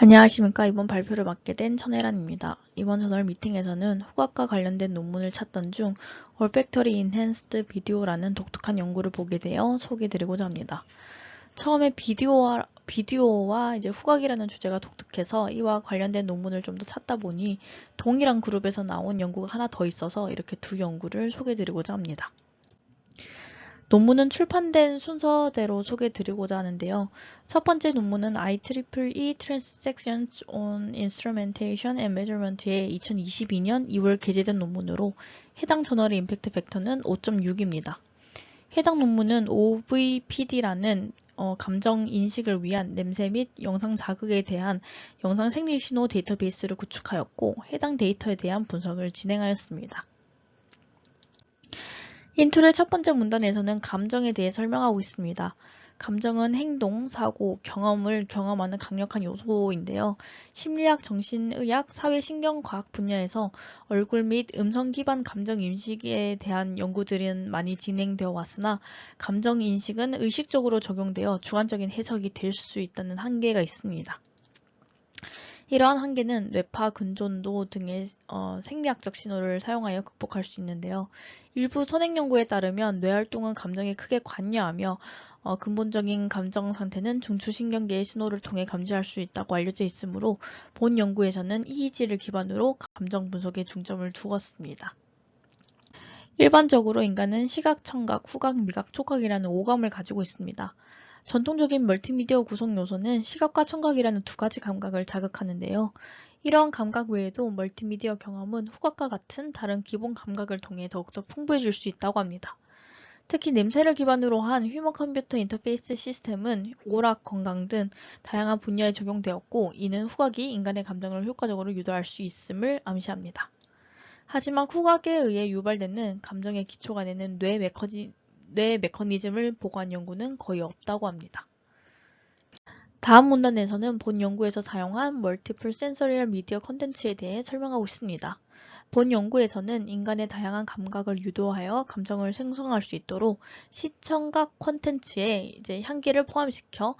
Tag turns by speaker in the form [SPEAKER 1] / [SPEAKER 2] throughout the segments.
[SPEAKER 1] 안녕하십니까. 이번 발표를 맡게 된 천혜란입니다. 이번 저널 미팅에서는 후각과 관련된 논문을 찾던 중 올팩터리 인핸스드 비디오라는 독특한 연구를 보게 되어 소개해드리고자 합니다. 처음에 비디오와 이제 후각이라는 주제가 독특해서 이와 관련된 논문을 좀 더 찾다 보니 동일한 그룹에서 나온 연구가 하나 더 있어서 이렇게 두 연구를 소개해드리고자 합니다. 논문은 출판된 순서대로 소개해드리고자 하는데요. 첫 번째 논문은 IEEE Transactions on Instrumentation and Measurement의 2022년 2월 게재된 논문으로 해당 저널의 임팩트 팩터는 5.6입니다. 해당 논문은 OVPD라는 감정 인식을 위한 냄새 및 영상 자극에 대한 영상 생리 신호 데이터베이스를 구축하였고 해당 데이터에 대한 분석을 진행하였습니다. 인툴의 첫 번째 문단에서는 감정에 대해 설명하고 있습니다. 감정은 행동, 사고, 경험을 경험하는 강력한 요소인데요. 심리학, 정신의학, 사회신경과학 분야에서 얼굴 및 음성 기반 감정 인식에 대한 연구들은 많이 진행되어 왔으나 감정 인식은 의식적으로 적용되어 주관적인 해석이 될 수 있다는 한계가 있습니다. 이러한 한계는 뇌파 근전도 등의 생리학적 신호를 사용하여 극복할 수 있는데요. 일부 선행 연구에 따르면 뇌활동은 감정에 크게 관여하며 근본적인 감정 상태는 중추신경계의 신호를 통해 감지할 수 있다고 알려져 있으므로 본 연구에서는 EEG를 기반으로 감정 분석에 중점을 두었습니다. 일반적으로 인간은 시각, 청각, 후각, 미각, 촉각이라는 오감을 가지고 있습니다. 전통적인 멀티미디어 구성 요소는 시각과 청각이라는 두 가지 감각을 자극하는데요. 이러한 감각 외에도 멀티미디어 경험은 후각과 같은 다른 기본 감각을 통해 더욱더 풍부해질 수 있다고 합니다. 특히 냄새를 기반으로 한 휴먼 컴퓨터 인터페이스 시스템은 오락, 건강 등 다양한 분야에 적용되었고 이는 후각이 인간의 감정을 효과적으로 유도할 수 있음을 암시합니다. 하지만 후각에 의해 유발되는 감정의 기초가 되는 뇌 메커니즘을 보고한 연구는 거의 없다고 합니다. 다음 문단에서는 본 연구에서 사용한 멀티플 센서리얼 미디어 콘텐츠에 대해 설명하고 있습니다. 본 연구에서는 인간의 다양한 감각을 유도하여 감정을 생성할 수 있도록 시청각 콘텐츠에 향기를 포함시켜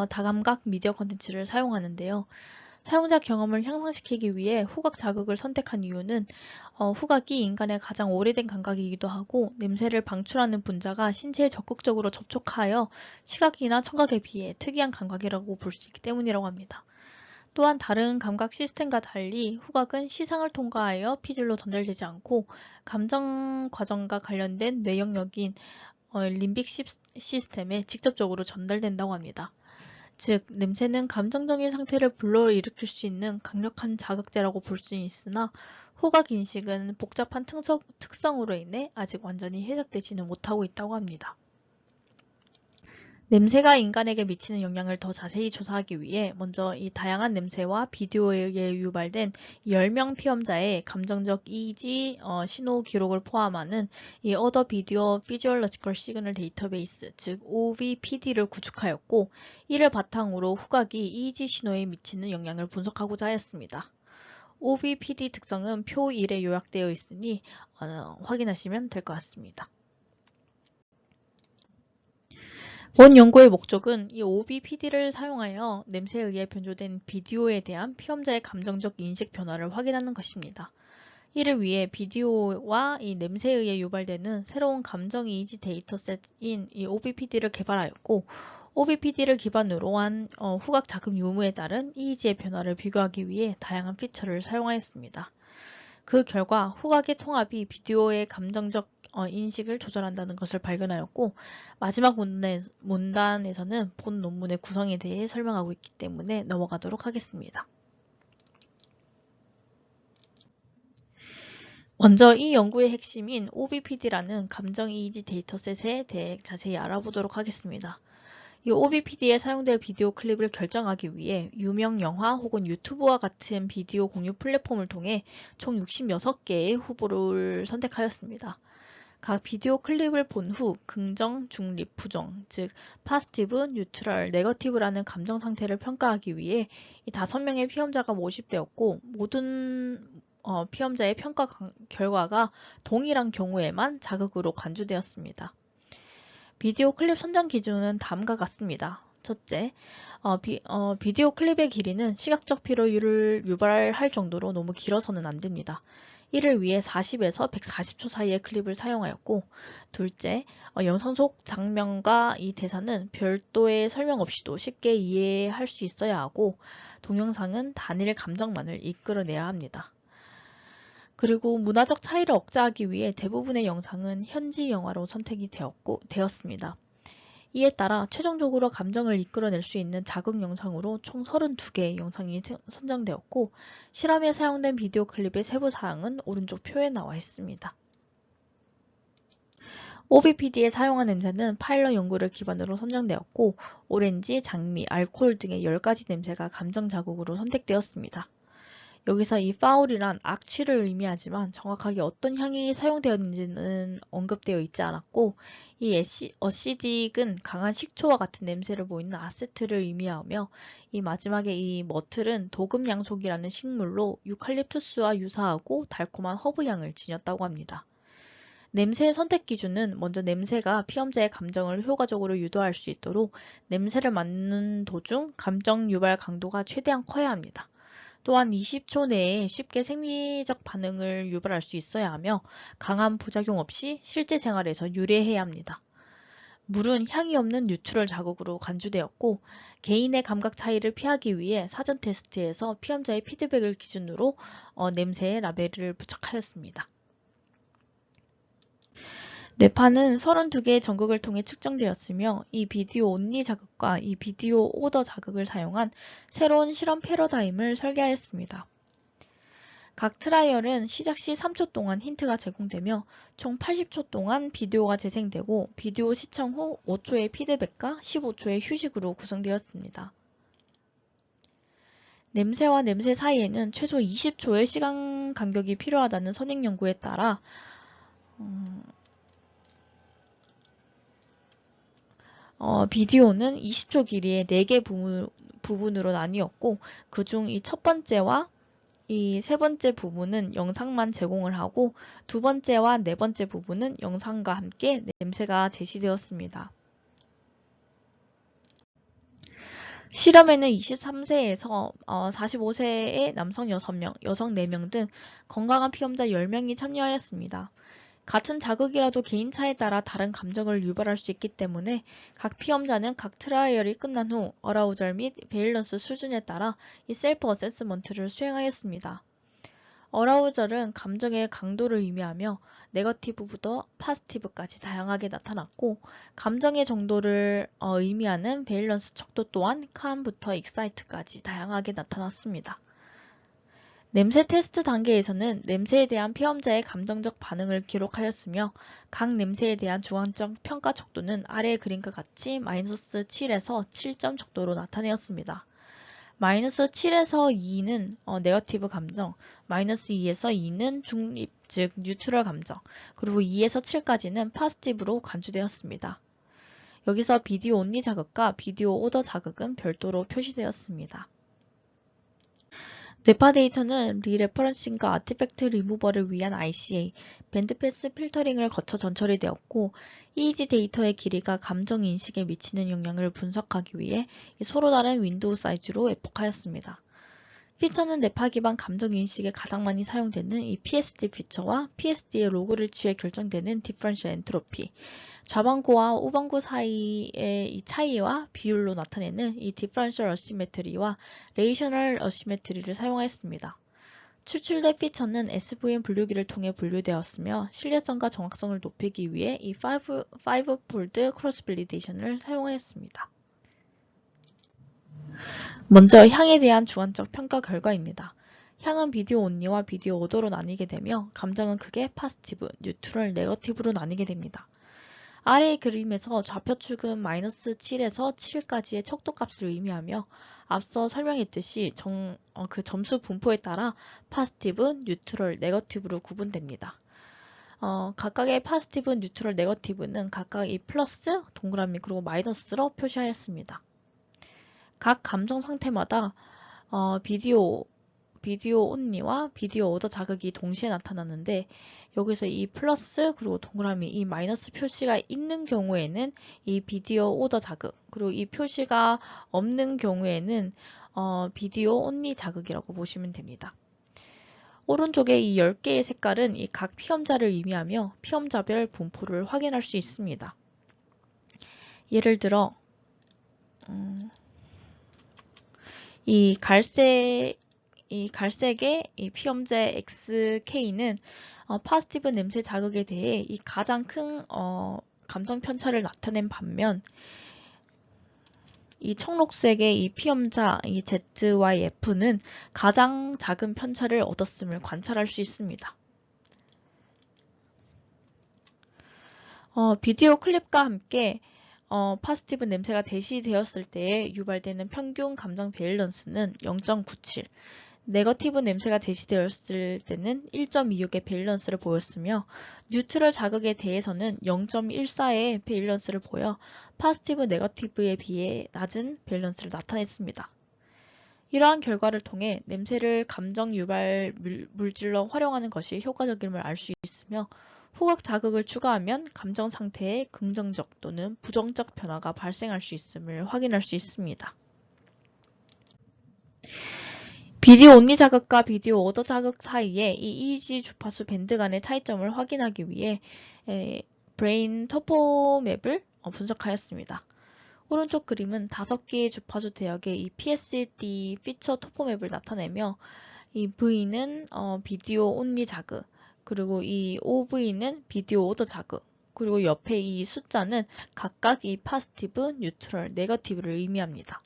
[SPEAKER 1] 다감각 미디어 콘텐츠를 사용하는데요. 사용자 경험을 향상시키기 위해 후각 자극을 선택한 이유는 후각이 인간의 가장 오래된 감각이기도 하고 냄새를 방출하는 분자가 신체에 적극적으로 접촉하여 시각이나 청각에 비해 특이한 감각이라고 볼 수 있기 때문이라고 합니다. 또한 다른 감각 시스템과 달리 후각은 시상을 통과하여 피질로 전달되지 않고 감정 과정과 관련된 뇌 영역인 림빅 시스템에 직접적으로 전달된다고 합니다. 즉, 냄새는 감정적인 상태를 불러일으킬 수 있는 강력한 자극제라고 볼 수 있으나 후각 인식은 복잡한 특성으로 인해 아직 완전히 해석되지는 못하고 있다고 합니다. 냄새가 인간에게 미치는 영향을 더 자세히 조사하기 위해 먼저 이 다양한 냄새와 비디오에 의해 유발된 10명 피험자의 감정적 EEG 신호 기록을 포함하는 이 Other Video Physiological Signal 데이터베이스, 즉 OVPD를 구축하였고 이를 바탕으로 후각이 EEG 신호에 미치는 영향을 분석하고자 하였습니다. OVPD 특성은 표 1에 요약되어 있으니 확인하시면 될 것 같습니다. 본 연구의 목적은 이 OVPD를 사용하여 냄새에 의해 변조된 비디오에 대한 피험자의 감정적 인식 변화를 확인하는 것입니다. 이를 위해 비디오와 이 냄새에 의해 유발되는 새로운 감정 이미지 데이터셋인 이 OVPD를 개발하였고 OVPD를 기반으로 한 후각 자극 유무에 따른 EEG의 변화를 비교하기 위해 다양한 피처를 사용하였습니다. 그 결과 후각의 통합이 비디오의 감정적 인식을 조절한다는 것을 발견하였고 마지막 문단에서는 본 논문의 구성에 대해 설명하고 있기 때문에 넘어가도록 하겠습니다. 먼저 이 연구의 핵심인 OVPD라는 감정 이미지 데이터셋에 대해 자세히 알아보도록 하겠습니다. 이 OVPD에 사용될 비디오 클립을 결정하기 위해 유명 영화 혹은 유튜브와 같은 비디오 공유 플랫폼을 통해 총 66개의 후보를 선택하였습니다. 각 비디오 클립을 본 후 긍정, 중립, 부정, 즉 파지티브, 뉴트럴, 네거티브라는 감정 상태를 평가하기 위해 이 5명의 피험자가 모집되었고 모든 피험자의 평가 결과가 동일한 경우에만 자극으로 간주되었습니다. 비디오 클립 선정 기준은 다음과 같습니다. 첫째, 비디오 클립의 길이는 시각적 피로율을 유발할 정도로 너무 길어서는 안 됩니다. 이를 위해 40에서 140초 사이의 클립을 사용하였고, 둘째, 영상 속 장면과 이 대사는 별도의 설명 없이도 쉽게 이해할 수 있어야 하고, 동영상은 단일 감정만을 이끌어내야 합니다. 그리고 문화적 차이를 억제하기 위해 대부분의 영상은 현지 영화로 선택이 되었습니다. 이에 따라 최종적으로 감정을 이끌어낼 수 있는 자극 영상으로 총 32개의 영상이 선정되었고, 실험에 사용된 비디오 클립의 세부 사항은 오른쪽 표에 나와 있습니다. OBPD에 사용한 냄새는 파일럿 연구를 기반으로 선정되었고, 오렌지, 장미, 알코올 등의 10가지 냄새가 감정 자극으로 선택되었습니다. 여기서 이 파울이란 악취를 의미하지만 정확하게 어떤 향이 사용되었는지는 언급되어 있지 않았고, 이 어시딕은 강한 식초와 같은 냄새를 보이는 아세트를 의미하며, 이 마지막에 이 머틀은 도금 양속이라는 식물로 유칼립투스와 유사하고 달콤한 허브향을 지녔다고 합니다. 냄새의 선택 기준은 먼저 냄새가 피험자의 감정을 효과적으로 유도할 수 있도록 냄새를 맡는 도중 감정 유발 강도가 최대한 커야 합니다. 또한 20초 내에 쉽게 생리적 반응을 유발할 수 있어야 하며 강한 부작용 없이 실제 생활에서 유래해야 합니다. 물은 향이 없는 뉴트럴 자극으로 간주되었고, 개인의 감각 차이를 피하기 위해 사전 테스트에서 피험자의 피드백을 기준으로 냄새의 라벨을 부착하였습니다. 뇌파는 32개의 전극을 통해 측정되었으며, 이 비디오 온리 자극과 이 비디오 오더 자극을 사용한 새로운 실험 패러다임을 설계하였습니다. 각 트라이얼은 시작 시 3초 동안 힌트가 제공되며 총 80초 동안 비디오가 재생되고, 비디오 시청 후 5초의 피드백과 15초의 휴식으로 구성되었습니다. 냄새와 냄새 사이에는 최소 20초의 시간 간격이 필요하다는 선행 연구에 따라 비디오는 20초 길이의 4개 부분으로 나뉘었고, 그중 이 첫 번째와 이 세 번째 부분은 영상만 제공을 하고, 두 번째와 네 번째 부분은 영상과 함께 냄새가 제시되었습니다. 실험에는 23세에서 45세의 남성 6명, 여성 4명 등 건강한 피험자 10명이 참여하였습니다. 같은 자극이라도 개인차에 따라 다른 감정을 유발할 수 있기 때문에 각 피험자는 각 트라이얼이 끝난 후 어라우절 및 베일런스 수준에 따라 이 셀프 어세스먼트를 수행하였습니다. 어라우절은 감정의 강도를 의미하며 네거티브부터 파지티브까지 다양하게 나타났고, 감정의 정도를 의미하는 베일런스 척도 또한 캄부터 익사이트까지 다양하게 나타났습니다. 냄새 테스트 단계에서는 냄새에 대한 피험자의 감정적 반응을 기록하였으며, 각 냄새에 대한 주관적 평가 척도는 아래 그림과 같이 마이너스 7에서 7점 척도로 나타내었습니다. 마이너스 7에서 2는 네거티브 감정, 마이너스 2에서 2는 중립, 즉 뉴트럴 감정, 그리고 2에서 7까지는 파지티브로 간주되었습니다. 여기서 비디오 온리 자극과 비디오 오더 자극은 별도로 표시되었습니다. 뇌파 데이터는 리레퍼런싱과 아티팩트 리무버를 위한 ICA, 밴드패스 필터링을 거쳐 전처리 되었고, EEG 데이터의 길이가 감정 인식에 미치는 영향을 분석하기 위해 서로 다른 윈도우 사이즈로 에폭하였습니다. 피처는 뇌파 기반 감정 인식에 가장 많이 사용되는 이 PSD 피처와 PSD의 로그를 취해 결정되는 디퍼런셜 엔트로피, 좌방구와 우방구 사이의 이 차이와 비율로 나타내는 이 디퍼런셜 어시메트리와 레이셔널 어시메트리를 사용하였습니다. 추출된 피처는 SVM 분류기를 통해 분류되었으며, 신뢰성과 정확성을 높이기 위해 이 5폴드 크로스 밸리데이션을 사용하였습니다. 먼저 향에 대한 주관적 평가 결과입니다. 향은 비디오 온리와 비디오 오더로 나뉘게 되며, 감정은 크게 파지티브, 뉴트럴, 네거티브로 나뉘게 됩니다. 아래의 그림에서 좌표축은 마이너스 7에서 7까지의 척도값을 의미하며, 앞서 설명했듯이 그 점수 분포에 따라 파지티브, 뉴트럴, 네거티브로 구분됩니다. 각각의 파지티브, 뉴트럴, 네거티브는 각각 이 플러스, 동그라미, 그리고 마이너스로 표시하였습니다. 각 감정 상태마다 비디오 비디오 온리와 비디오 오더 자극이 동시에 나타나는데 여기서 이 플러스 그리고 동그라미 이 마이너스 표시가 있는 경우에는 이 비디오 오더 자극 그리고 이 표시가 없는 경우에는 비디오 온리 자극이라고 보시면 됩니다. 오른쪽에 이 10개의 색깔은 이 각 피험자를 의미하며 피험자별 분포를 확인할 수 있습니다. 예를 들어 이 갈색의 이 피험제 XK는 파지티브 냄새 자극에 대해 이 가장 큰 감정 편차를 나타낸 반면 이 청록색의 이 피험자 이 ZYF는 가장 작은 편차를 얻었음을 관찰할 수 있습니다. 비디오 클립과 함께 파지티브 냄새가 대시되었을 때에 유발되는 평균 감정 밸런스는 0.97, 네거티브 냄새가 제시되었을 때는 1.26의 밸런스를 보였으며 뉴트럴 자극에 대해서는 0.14의 밸런스를 보여 파지티브 네거티브에 비해 낮은 밸런스를 나타냈습니다. 이러한 결과를 통해 냄새를 감정 유발 물질로 활용하는 것이 효과적임을 알 수 있으며 후각 자극을 추가하면 감정 상태에 긍정적 또는 부정적 변화가 발생할 수 있음을 확인할 수 있습니다. 비디오 온리 자극과 비디오 오더 자극 사이의 이 EEG 주파수 밴드 간의 차이점을 확인하기 위해 브레인 토포맵을 분석하였습니다. 오른쪽 그림은 5개의 주파수 대역의 이 PSD 피처 토포맵을 나타내며 이 V는 비디오 온리 자극, 그리고 이 OV는 비디오 오더 자극, 그리고 옆에 이 숫자는 각각 이 파지티브, 뉴트럴, 네거티브를 의미합니다.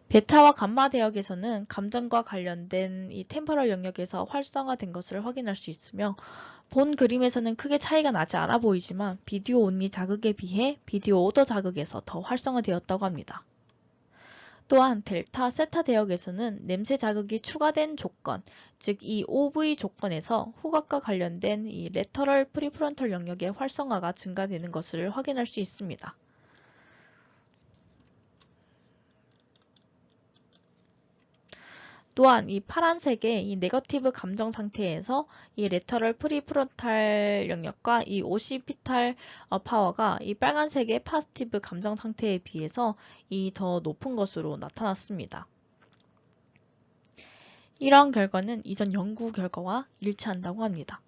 [SPEAKER 1] 베타와 감마 대역에서는 감정과 관련된 이 템포럴 영역에서 활성화된 것을 확인할 수 있으며 본 그림에서는 크게 차이가 나지 않아 보이지만 비디오 온리 자극에 비해 비디오 오더 자극에서 더 활성화되었다고 합니다. 또한 델타, 세타 대역에서는 냄새 자극이 추가된 조건, 즉 이 OV 조건에서 후각과 관련된 이 레터럴 프리프론털 영역의 활성화가 증가되는 것을 확인할 수 있습니다. 또한 이 파란색의 이 네거티브 감정 상태에서 이 레터럴 프리프론탈 영역과 이 오시피탈 파워가 이 빨간색의 파지티브 감정 상태에 비해서 이 더 높은 것으로 나타났습니다. 이러한 결과는 이전 연구 결과와 일치한다고 합니다.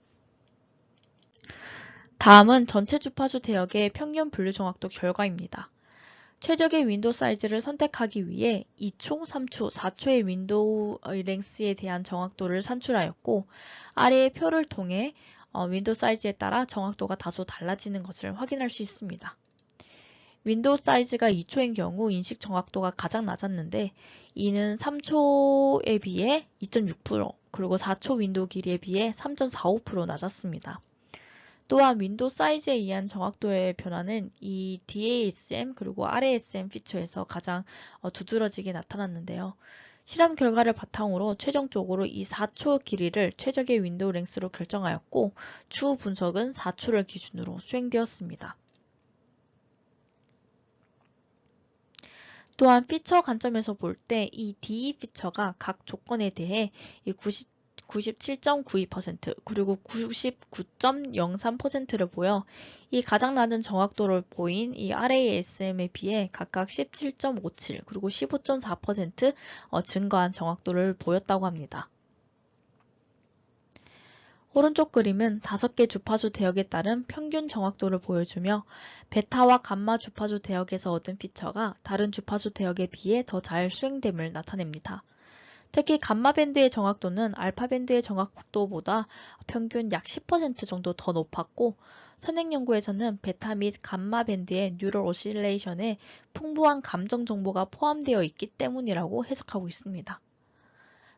[SPEAKER 1] 다음은 전체 주파수 대역의 평균 분류 정확도 결과입니다. 최적의 윈도우 사이즈를 선택하기 위해 2초, 3초, 4초의 윈도우 랭스에 대한 정확도를 산출하였고 아래의 표를 통해 윈도우 사이즈에 따라 정확도가 다소 달라지는 것을 확인할 수 있습니다. 윈도우 사이즈가 2초인 경우 인식 정확도가 가장 낮았는데 이는 3초에 비해 2.6%, 그리고 4초 윈도우 길이에 비해 3.45% 낮았습니다. 또한 윈도우 사이즈에 의한 정확도의 변화는 이 DASM 그리고 RASM 피처에서 가장 두드러지게 나타났는데요. 실험 결과를 바탕으로 최종적으로 이 4초 길이를 최적의 윈도우 랭스로 결정하였고 추후 분석은 4초를 기준으로 수행되었습니다. 또한 피처 관점에서 볼 때 이 DE 피처가 각 조건에 대해 97.92% 그리고 99.03%를 보여 이 가장 낮은 정확도를 보인 이 RASM에 비해 각각 17.57 그리고 15.4% 증가한 정확도를 보였다고 합니다. 오른쪽 그림은 5개 주파수 대역에 따른 평균 정확도를 보여주며 베타와 감마 주파수 대역에서 얻은 피처가 다른 주파수 대역에 비해 더 잘 수행됨을 나타냅니다. 특히 감마 밴드의 정확도는 알파 밴드의 정확도보다 평균 약 10% 정도 더 높았고 선행 연구에서는 베타 및 감마 밴드의 뉴럴 오실레이션에 풍부한 감정 정보가 포함되어 있기 때문이라고 해석하고 있습니다.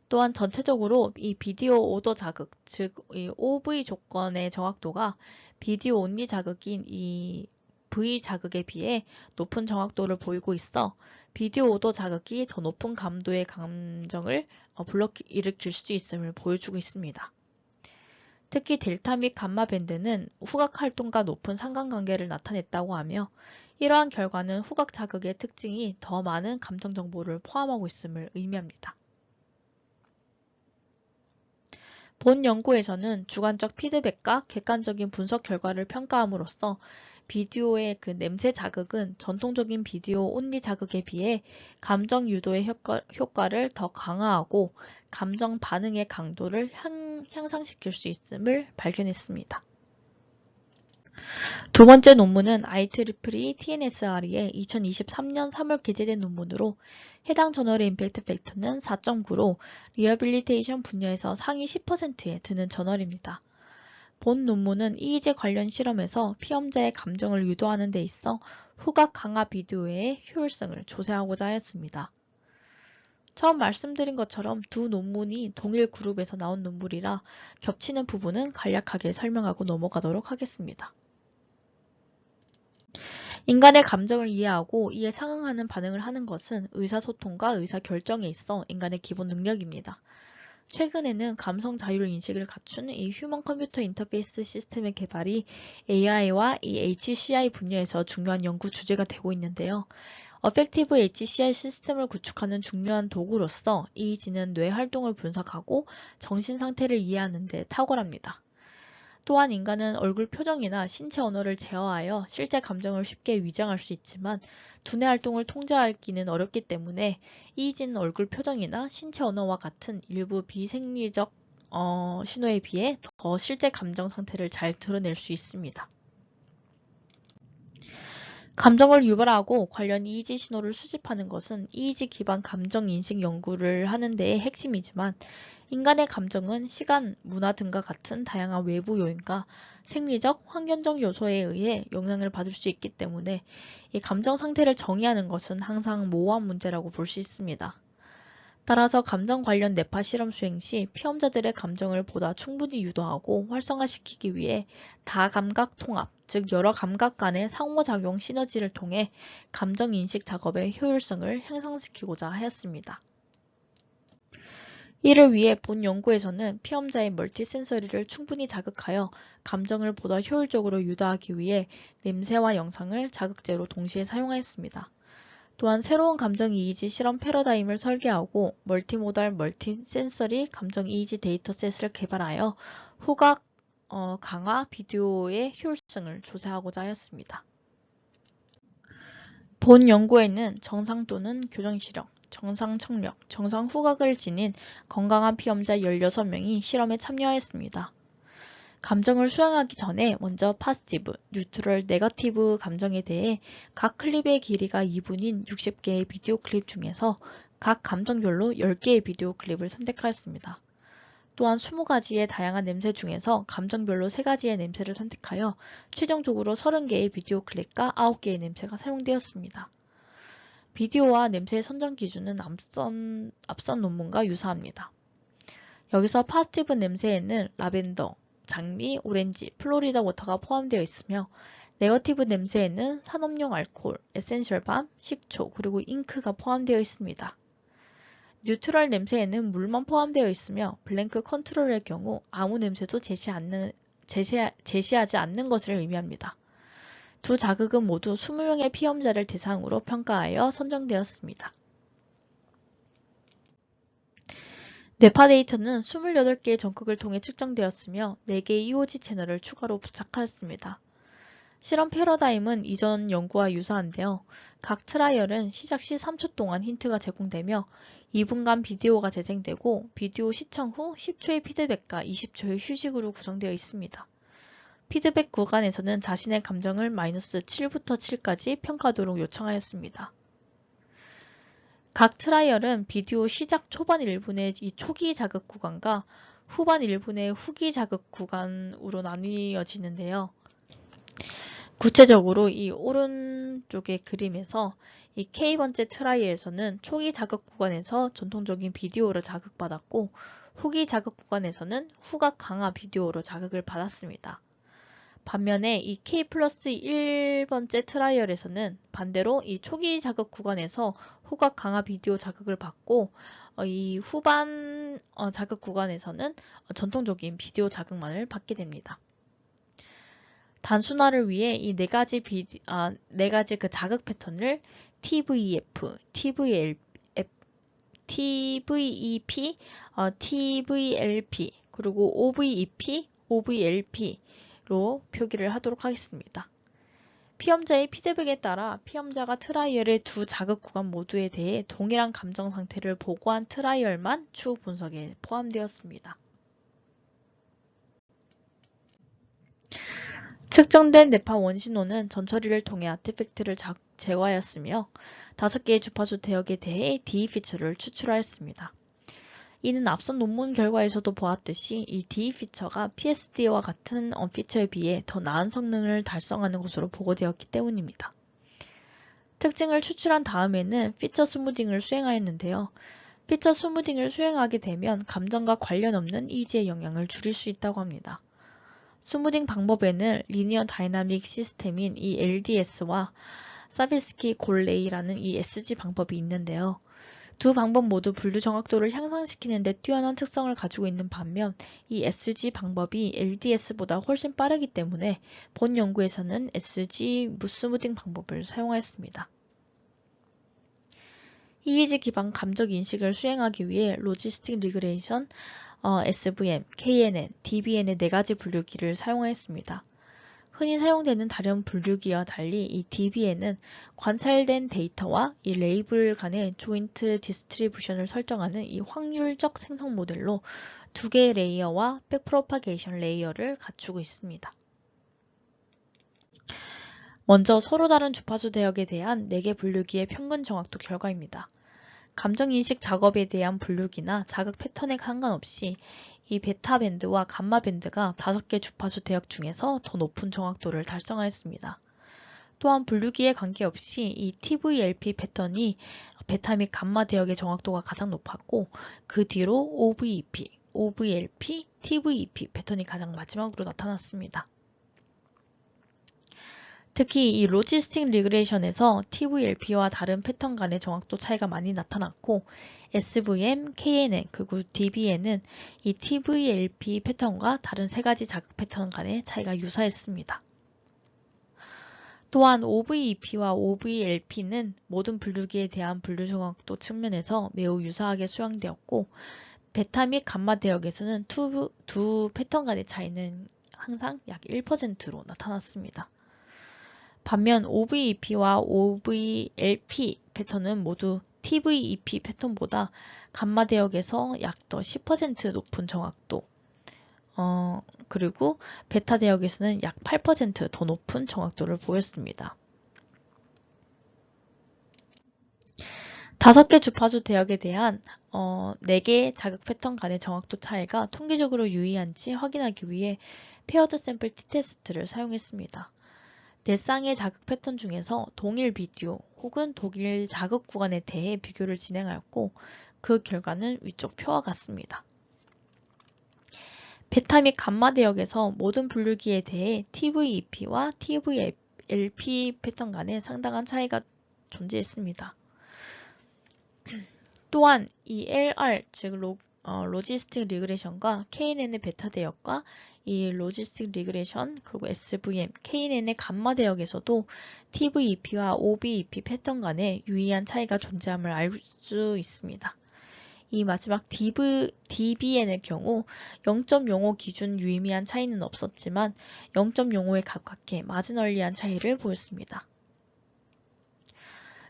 [SPEAKER 1] 또한 전체적으로 이 비디오 오더 자극, 즉 이 OV 조건의 정확도가 비디오 온리 자극인 이 V 자극에 비해 높은 정확도를 보이고 있어 비디오 오더 자극이 더 높은 감도의 감정을 불러일으킬 수 있음을 보여주고 있습니다. 특히 델타 및 감마 밴드는 후각 활동과 높은 상관관계를 나타냈다고 하며 이러한 결과는 후각 자극의 특징이 더 많은 감정 정보를 포함하고 있음을 의미합니다. 본 연구에서는 주관적 피드백과 객관적인 분석 결과를 평가함으로써 비디오의 그 냄새 자극은 전통적인 비디오 온리 자극에 비해 감정 유도의 효과를 더 강화하고 감정 반응의 강도를 향상시킬 수 있음을 발견했습니다. 두 번째 논문은 IEEE TNSRE의 2023년 3월 게재된 논문으로 해당 저널의 임팩트 팩터는 4.9로 리허빌리테이션 분야에서 상위 10%에 드는 저널입니다. 본 논문은 EEG 관련 실험에서 피험자의 감정을 유도하는 데 있어 후각 강화 비디오의 효율성을 조사하고자 하였습니다. 처음 말씀드린 것처럼 두 논문이 동일 그룹에서 나온 논문이라 겹치는 부분은 간략하게 설명하고 넘어가도록 하겠습니다. 인간의 감정을 이해하고 이에 상응하는 반응을 하는 것은 의사소통과 의사결정에 있어 인간의 기본 능력입니다. 최근에는 감성 자율 인식을 갖춘 이 휴먼 컴퓨터 인터페이스 시스템의 개발이 AI와 이 HCI 분야에서 중요한 연구 주제가 되고 있는데요. 어펙티브 HCI 시스템을 구축하는 중요한 도구로서 EEG는 뇌 활동을 분석하고 정신 상태를 이해하는 데 탁월합니다. 또한 인간은 얼굴 표정이나 신체 언어를 제어하여 실제 감정을 쉽게 위장할 수 있지만 두뇌 활동을 통제하기는 어렵기 때문에 EEG는 얼굴 표정이나 신체 언어와 같은 일부 비생리적 신호에 비해 더 실제 감정 상태를 잘 드러낼 수 있습니다. 감정을 유발하고 관련 EEG 신호를 수집하는 것은 EEG 기반 감정 인식 연구를 하는 데의 핵심이지만 인간의 감정은 시간, 문화 등과 같은 다양한 외부 요인과 생리적, 환경적 요소에 의해 영향을 받을 수 있기 때문에 이 감정 상태를 정의하는 것은 항상 모호한 문제라고 볼 수 있습니다. 따라서 감정 관련 뇌파 실험 수행 시 피험자들의 감정을 보다 충분히 유도하고 활성화시키기 위해 다감각 통합, 즉 여러 감각 간의 상호작용 시너지를 통해 감정 인식 작업의 효율성을 향상시키고자 하였습니다. 이를 위해 본 연구에서는 피험자의 멀티센서리를 충분히 자극하여 감정을 보다 효율적으로 유도하기 위해 냄새와 영상을 자극제로 동시에 사용하였습니다. 또한 새로운 감정 이의지 실험 패러다임을 설계하고 멀티모달 멀티센서리 감정 이의지 데이터셋을 개발하여 후각 강화 비디오의 효율성을 조사하고자 하였습니다. 본 연구에는 정상 또는 교정 시력, 정상 청력, 정상 후각을 지닌 건강한 피험자 16명이 실험에 참여하였습니다. 감정을 수행하기 전에 먼저 파지티브, 뉴트럴, 네거티브 감정에 대해 각 클립의 길이가 2분인 60개의 비디오 클립 중에서 각 감정별로 10개의 비디오 클립을 선택하였습니다. 또한 20가지의 다양한 냄새 중에서 감정별로 3가지의 냄새를 선택하여 최종적으로 30개의 비디오 클립과 9개의 냄새가 사용되었습니다. 비디오와 냄새의 선정 기준은 앞선 논문과 유사합니다. 여기서 파지티브 냄새에는 라벤더, 장미, 오렌지, 플로리다 워터가 포함되어 있으며 네거티브 냄새에는 산업용 알코올, 에센셜 밤, 식초, 그리고 잉크가 포함되어 있습니다. 뉴트럴 냄새에는 물만 포함되어 있으며 블랭크 컨트롤의 경우 아무 냄새도 제시하지 않는 것을 의미합니다. 두 자극은 모두 20명의 피험자를 대상으로 평가하여 선정되었습니다. 뇌파 데이터는 28개의 전극을 통해 측정되었으며 4개의 EOG 채널을 추가로 부착하였습니다. 실험 패러다임은 이전 연구와 유사한데요. 각 트라이얼은 시작 시 3초 동안 힌트가 제공되며 2분간 비디오가 재생되고 비디오 시청 후 10초의 피드백과 20초의 휴식으로 구성되어 있습니다. 피드백 구간에서는 자신의 감정을 -7부터 7까지 평가하도록 요청하였습니다. 각 트라이얼은 비디오 시작 초반 1분의 이 초기 자극 구간과 후반 1분의 후기 자극 구간으로 나뉘어지는데요. 구체적으로 이 오른쪽의 그림에서 이 K번째 트라이에서는 초기 자극 구간에서 전통적인 비디오를 자극받았고 후기 자극 구간에서는 후각 강화 비디오로 자극을 받았습니다. 반면에 이 K 플러스 1번째 트라이얼에서는 반대로 이 초기 자극 구간에서 후각 강화 비디오 자극을 받고 이 후반 자극 구간에서는 전통적인 비디오 자극만을 받게 됩니다. 단순화를 위해 이 네 가지 그 자극 패턴을 TVF, TVEP, TVLP, 그리고 OVEP, OVLP로 표기를 하도록 하겠습니다. 피험자의 피드백에 따라 피험자가 트라이얼의 두 자극 구간 모두에 대해 동일한 감정 상태를 보고한 트라이얼만 추후 분석에 포함되었습니다. 측정된 뇌파 원신호는 전처리를 통해 아티팩트를 제거하였으며 5개의 주파수 대역에 대해 DE 피처를 추출하였습니다. 이는 앞선 논문 결과에서도 보았듯이 이 DE 피처가 PSD와 같은 피처에 비해 더 나은 성능을 달성하는 것으로 보고되었기 때문입니다. 특징을 추출한 다음에는 피처 스무딩을 수행하였는데요. 피처 스무딩을 수행하게 되면 감정과 관련 없는 이지의 영향을 줄일 수 있다고 합니다. 스무딩 방법에는 리니어 다이나믹 시스템인 이 LDS와 사비스키 골레이라는 이 SG 방법이 있는데요. 두 방법 모두 분류 정확도를 향상시키는 데 뛰어난 특성을 가지고 있는 반면 이 SG 방법이 LDS보다 훨씬 빠르기 때문에 본 연구에서는 SG 스무딩 방법을 사용하였습니다. EEG 기반 감적 인식을 수행하기 위해 로지스틱 리그레이션, SVM, KNN, DBN의 4가지 분류기를 사용하였습니다. 흔히 사용되는 다른 분류기와 달리 이 DBN은 관찰된 데이터와 이 레이블 간의 조인트 디스트리뷰션을 설정하는 이 확률적 생성 모델로 2개의 레이어와 백프로파게이션 레이어를 갖추고 있습니다. 먼저 서로 다른 주파수 대역에 대한 4개 분류기의 평균 정확도 결과입니다. 감정인식 작업에 대한 분류기나 자극 패턴에 상관없이 이 베타 밴드와 감마 밴드가 5개 주파수 대역 중에서 더 높은 정확도를 달성하였습니다. 또한 분류기에 관계없이 이 TVLP 패턴이 베타 및 감마 대역의 정확도가 가장 높았고 그 뒤로 OVEP, OVLP, TVEP 패턴이 가장 마지막으로 나타났습니다. 특히 이 로지스틱 리그레이션에서 TVLP와 다른 패턴 간의 정확도 차이가 많이 나타났고 SVM, KNN, 그리고 DBN은 이 TVLP 패턴과 다른 3가지 자극 패턴 간의 차이가 유사했습니다. 또한 OVEP와 OVLP는 모든 분류기에 대한 분류 정확도 측면에서 매우 유사하게 수행되었고 베타 및 감마 대역에서는 두 패턴 간의 차이는 항상 약 1%로 나타났습니다. 반면 OVEP와 OVLP 패턴은 모두 TVEP 패턴보다 감마 대역에서 약 더 10% 높은 정확도, 그리고 베타 대역에서는 약 8% 더 높은 정확도를 보였습니다. 5개 주파수 대역에 대한 4개의 자극 패턴 간의 정확도 차이가 통계적으로 유의한지 확인하기 위해 페어드 샘플 t-테스트를 사용했습니다. 4쌍의 자극 패턴 중에서 동일 비디오 혹은 동일 자극 구간에 대해 비교를 진행하였고 그 결과는 위쪽 표와 같습니다. 베타 및 감마 대역에서 모든 분류기에 대해 TVEP와 TVLP 패턴 간에 상당한 차이가 존재했습니다. 또한 이 LR, 즉 로지스틱 리그레이션과 KNN의 베타 대역과 이 로지스틱 리그레이션 그리고 SVM, KNN의 감마 대역에서도 TVEP와 OVEP 패턴 간에 유의한 차이가 존재함을 알 수 있습니다. 이 마지막 DBN의 경우 0.05 기준 유의미한 차이는 없었지만 0.05에 가깝게 마지널리한 차이를 보였습니다.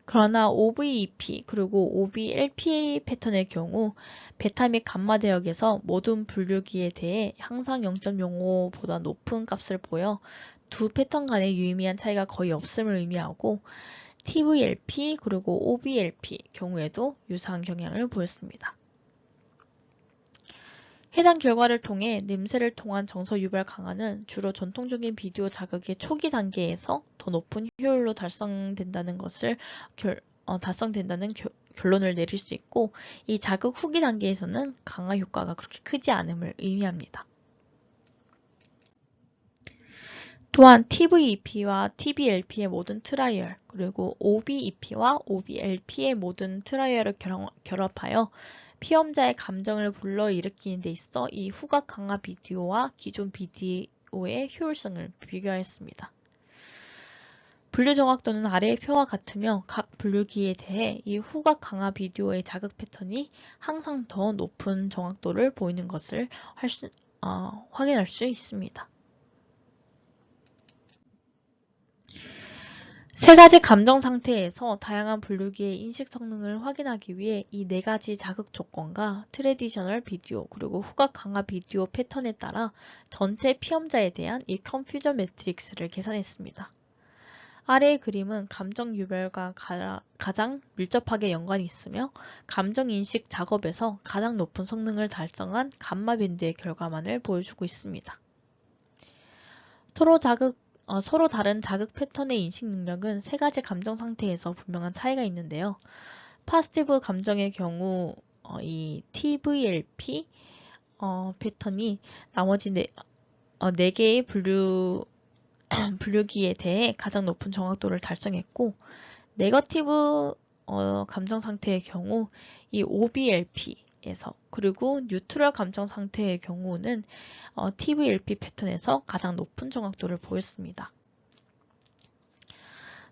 [SPEAKER 1] 그러나 OVEP 그리고 OVLP 패턴의 경우 베타 및 감마 대역에서 모든 분류기에 대해 항상 0.05보다 높은 값을 보여 두 패턴 간의 유의미한 차이가 거의 없음을 의미하고 TVLP 그리고 OVLP 경우에도 유사한 경향을 보였습니다. 해당 결과를 통해 냄새를 통한 정서 유발 강화는 주로 전통적인 비디오 자극의 초기 단계에서 더 높은 효율로 달성된다는 결론을 내릴 수 있고 이 자극 후기 단계에서는 강화 효과가 그렇게 크지 않음을 의미합니다. 또한 TVEP와 TVLP의 모든 트라이얼 그리고 OVEP와 OVLP의 모든 트라이얼을 결합하여 피험자의 감정을 불러일으키는 데 있어 이 후각 강화 비디오와 기존 비디오 비디오의 효율성을 비교하였습니다. 분류 정확도는 아래의 표와 같으며 각 분류기에 대해 이 후각 강화 비디오의 자극 패턴이 항상 더 높은 정확도를 보이는 것을 확인할 수 있습니다. 세 가지 감정 상태에서 다양한 분류기의 인식 성능을 확인하기 위해 이 네 가지 자극 조건과 트래디셔널 비디오 그리고 후각 강화 비디오 패턴에 따라 전체 피험자에 대한 이 컴퓨저 매트릭스를 계산했습니다. 아래의 그림은 감정 유별과 가장 밀접하게 연관이 있으며 감정 인식 작업에서 가장 높은 성능을 달성한 감마 밴드의 결과만을 보여주고 있습니다. 서로 다른 자극 패턴의 인식 능력은 세 가지 감정 상태에서 분명한 차이가 있는데요. 파지티브 감정의 경우 이 TVLP 패턴이 나머지 네 개의 분류기에 대해 가장 높은 정확도를 달성했고, 네거티브 감정 상태의 경우 이 OBLP에서 그리고 뉴트럴 감정 상태의 경우는 TVLP 패턴에서 가장 높은 정확도를 보였습니다.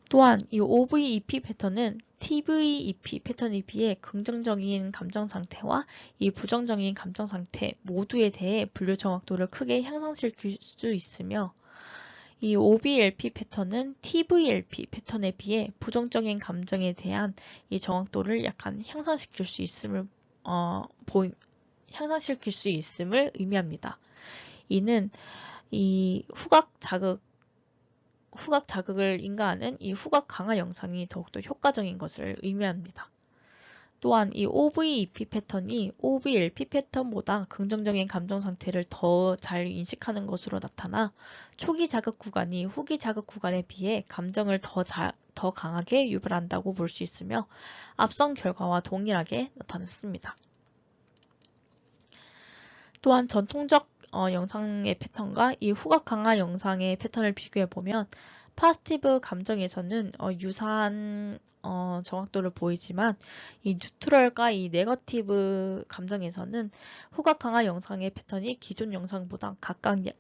[SPEAKER 1] 또한 이 OVEP 패턴은 TVEP 패턴에 비해 긍정적인 감정 상태와 이 부정적인 감정 상태 모두에 대해 분류 정확도를 크게 향상시킬 수 있으며, 이 OBLP 패턴은 TVLP 패턴에 비해 부정적인 감정에 대한 이 정확도를 약간 향상시킬 수 있음을 의미합니다. 이는 이 후각 자극을 인가하는 이 후각 강화 영상이 더욱더 효과적인 것을 의미합니다. 또한 이 OVEP 패턴이 OVLP 패턴보다 긍정적인 감정 상태를 더 잘 인식하는 것으로 나타나 초기 자극 구간이 후기 자극 구간에 비해 감정을 더 강하게 유발한다고 볼 수 있으며 앞선 결과와 동일하게 나타났습니다. 또한 전통적 영상의 패턴과 이 후각 강화 영상의 패턴을 비교해보면 파지티브 감정에서는 유사한 정확도를 보이지만 이 뉴트럴과 이 네거티브 감정에서는 후각 강화 영상의 패턴이 기존 영상보다 각각 약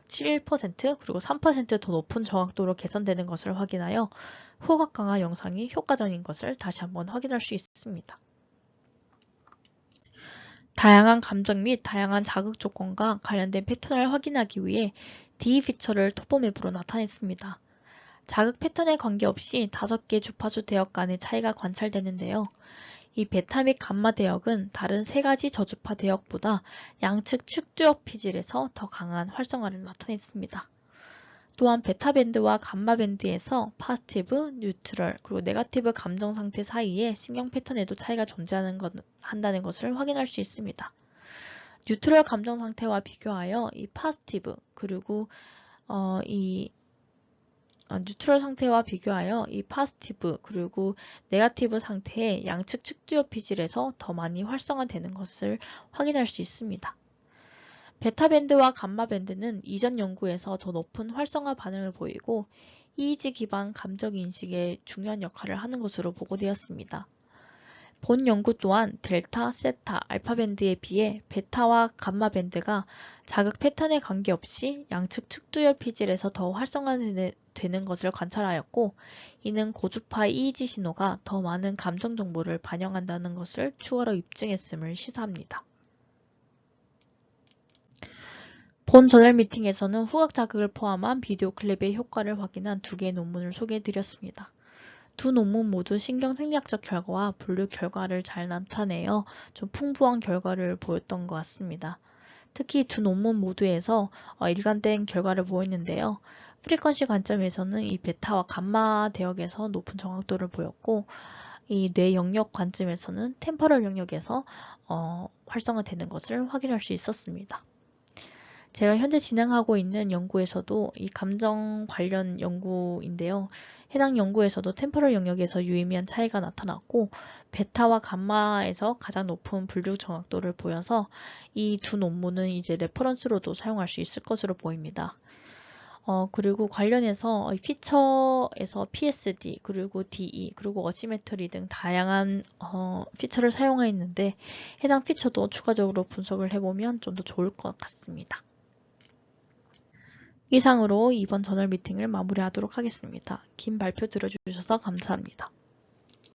[SPEAKER 1] 7% 그리고 3% 더 높은 정확도로 개선되는 것을 확인하여 후각 강화 영상이 효과적인 것을 다시 한번 확인할 수 있습니다. 다양한 감정 및 다양한 자극 조건과 관련된 패턴을 확인하기 위해 D 피처를 토포맵으로 나타냈습니다. 자극 패턴에 관계없이 5개 주파수 대역 간의 차이가 관찰되는데요. 이 베타 및 감마 대역은 다른 3가지 저주파 대역보다 양측 축두엽 피질에서 더 강한 활성화를 나타냈습니다. 또한 베타 밴드와 감마 밴드에서 파지티브, 뉴트럴, 그리고 네거티브 감정 상태 사이에 신경 패턴에도 차이가 존재한다는 것을 확인할 수 있습니다. 뉴트럴 감정 상태와 비교하여 이 파지티브, 그리고 뉴트럴 상태와 비교하여 이 파지티브 그리고 네거티브 상태의 양측 축두엽 피질에서 더 많이 활성화되는 것을 확인할 수 있습니다. 베타 밴드와 감마 밴드는 이전 연구에서 더 높은 활성화 반응을 보이고 EEG 기반 감정 인식에 중요한 역할을 하는 것으로 보고되었습니다. 본 연구 또한 델타, 세타, 알파 밴드에 비해 베타와 감마 밴드가 자극 패턴에 관계없이 양측 축두엽 피질에서 더 활성화되는 것을 관찰하였고, 이는 고주파 EEG 신호가 더 많은 감정 정보를 반영한다는 것을 추가로 입증했음을 시사합니다. 본 저널 미팅에서는 후각 자극을 포함한 비디오 클립의 효과를 확인한 2개의 논문을 소개해드렸습니다. 두 논문 모두 신경생리학적 결과와 분류 결과를 잘 나타내어 좀 풍부한 결과를 보였던 것 같습니다. 특히 두 논문 모두에서 일관된 결과를 보였는데요. 프리퀀시 관점에서는 이 베타와 감마 대역에서 높은 정확도를 보였고, 이 뇌 영역 관점에서는 템퍼럴 영역에서 활성화되는 것을 확인할 수 있었습니다. 제가 현재 진행하고 있는 연구에서도 이 감정 관련 연구인데요. 해당 연구에서도 템포럴 영역에서 유의미한 차이가 나타났고, 베타와 감마에서 가장 높은 분류 정확도를 보여서 이 두 논문은 이제 레퍼런스로도 사용할 수 있을 것으로 보입니다. 그리고 관련해서 피처에서 PSD, 그리고 DE, 그리고 어시메트리 등 다양한 피처를 사용하였는데, 해당 피처도 추가적으로 분석을 해보면 좀 더 좋을 것 같습니다. 이상으로 이번 저널 미팅을 마무리하도록 하겠습니다. 긴 발표 들어주셔서 감사합니다.